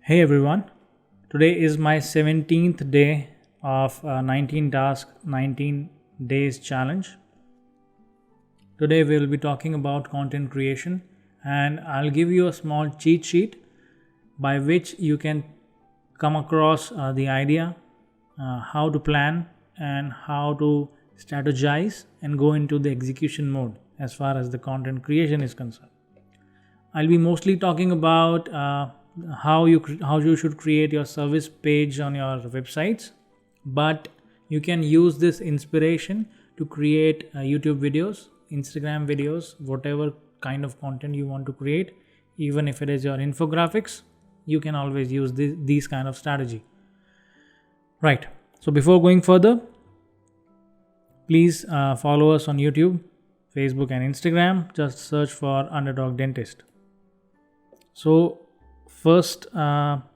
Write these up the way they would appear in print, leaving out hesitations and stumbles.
Hey everyone, today is my 17th day of 19 task 19 days challenge. Today we will be talking about content creation and I'll give you a small cheat sheet by which you can come across the idea, how to plan and how to strategize and go into the execution mode as far as the content creation is concerned. I'll be mostly talking about how you should create your service page on your websites, but you can use this inspiration to create YouTube videos, Instagram videos, whatever kind of content you want to create. Even if it is your infographics, you can always use these kind of strategy. Right. So before going further, please follow us on YouTube, Facebook, and Instagram. Just search for Underdog Dentist. So, first,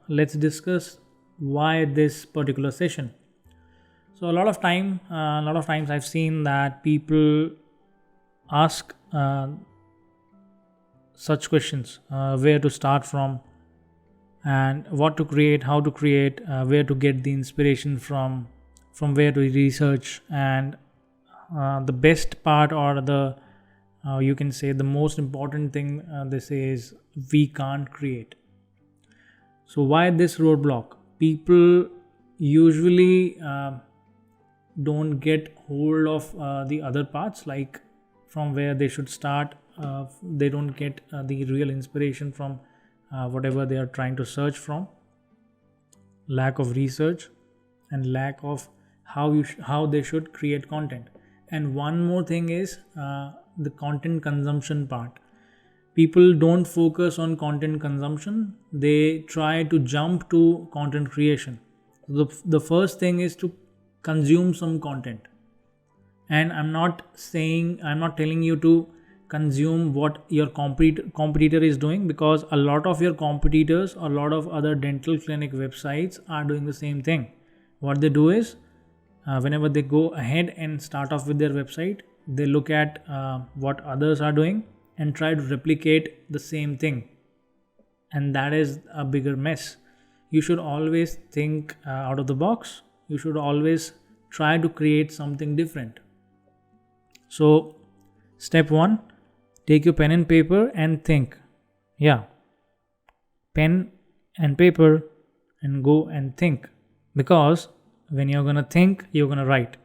let's discuss why this particular session. So, a lot of times, I've seen that people ask such questions: where to start from, and what to create, how to create, where to get the inspiration from where to research, and the best part or the you can say the most important thing this is we can't create. So why this roadblock? People usually don't get hold of the other parts, like from where they should start. They don't get the real inspiration from whatever they are trying to search from. Lack of research and lack of how they should create content. And one more thing is the content consumption part. People don't focus on content consumption, they try to jump to content creation. The first thing is to consume some content. And I'm not telling you to consume what your competitor is doing, because a lot of your competitors, a lot of other dental clinic websites are doing the same thing. What they do is, whenever they go ahead and start off with their website, they look at what others are doing and try to replicate the same thing, and that is a bigger mess. You should always think out of the box. You should always try to create something different. So step 1, take your pen and paper and think. Yeah, pen and paper, and go and think, because when you're going to think, you're going to write.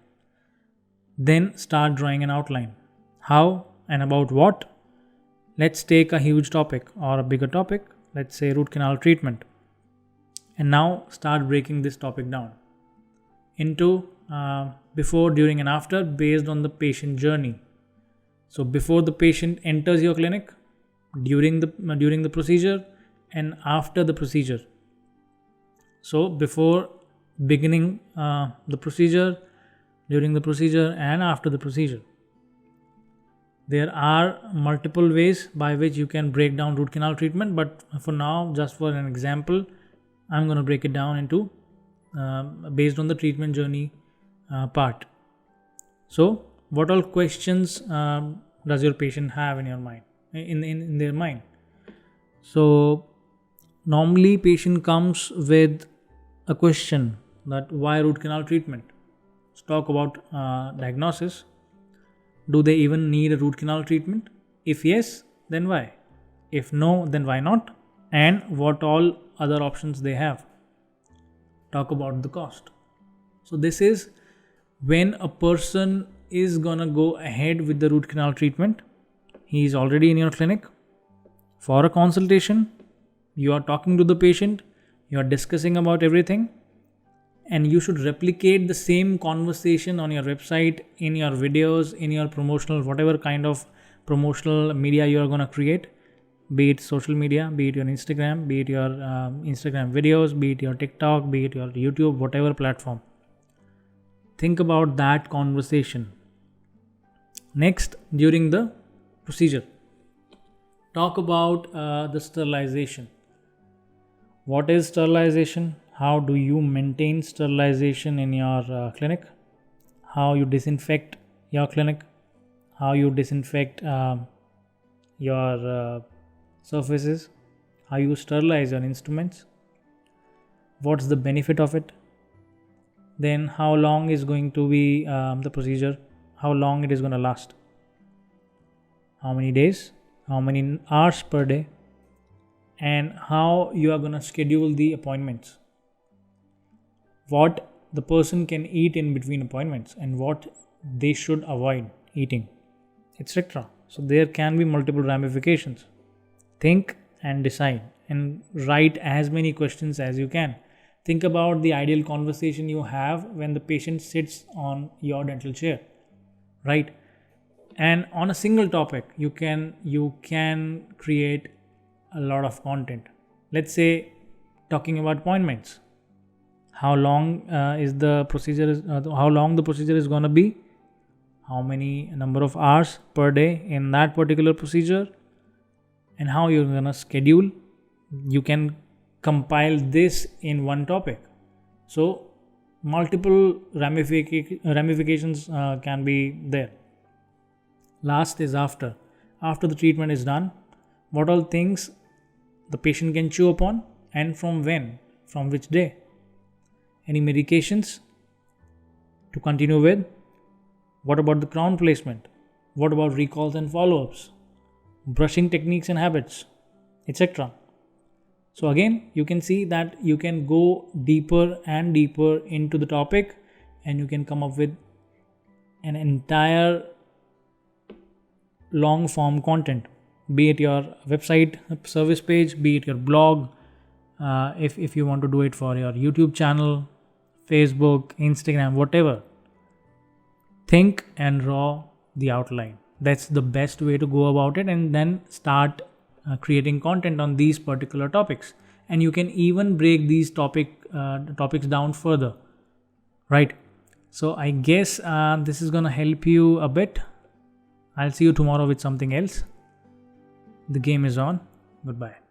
Then start drawing an outline. How and about what? Let's take a huge topic or a bigger topic, let's say root canal treatment. And now start breaking this topic down into before, during, and after based on the patient journey. So before the patient enters your clinic, during the procedure, and after the procedure. So before beginning the procedure, during the procedure, and after the procedure. There are multiple ways by which you can break down root canal treatment, but for now, just for an example, I'm going to break it down into based on the treatment journey part. So, what all questions does your patient have in your mind, in their mind? So, normally patient comes with a question that why root canal treatment. Let's talk about diagnosis. Do they even need a root canal treatment? If yes, then why? If no, then why not? And what all other options they have. Talk about the cost. So this is when a person is gonna go ahead with the root canal treatment. He is already in your clinic for a consultation. You are talking to the patient. You are discussing about everything, and you should replicate the same conversation on your website, in your videos, in your promotional, whatever kind of promotional media you are going to create, be it social media, be it your Instagram, be it your Instagram videos, be it your TikTok, be it your YouTube, whatever platform. Think about that conversation. Next, during the procedure, talk about the sterilization. What is sterilization? How do you maintain sterilization in your clinic? How you disinfect your clinic? How you disinfect your surfaces? How you sterilize your instruments? what's the benefit of it, then how long is going to be the procedure, how long it is going to last, how many days, how many hours per day, and how you are going to schedule the appointments, what the person can eat in between appointments and what they should avoid eating, etc. So there can be multiple ramifications. Think and decide and write as many questions as you can. Think about the ideal conversation you have when the patient sits on your dental chair, right? And on a single topic, you can create a lot of content. Let's say talking about appointments. How long is the procedure? How long the procedure is going to be? How many number of hours per day in that particular procedure, and how you're going to schedule. You can compile this in one topic. So multiple ramifications can be there. Last is after the treatment is done, what all things the patient can chew upon, and from when, from which day, any medications to continue with, what about the crown placement, what about recalls and follow-ups, brushing techniques and habits, etc. So again, you can see that you can go deeper and deeper into the topic, and you can come up with an entire long form content, be it your website service page, be it your blog, if you want to do it for your YouTube channel, Facebook, Instagram, whatever. Think and draw the outline. That's the best way to go about it, and then start creating content on these particular topics. And you can even break these topics down further, right? So I guess this is gonna help you a bit. I'll see you tomorrow with something else. The game is on. Goodbye.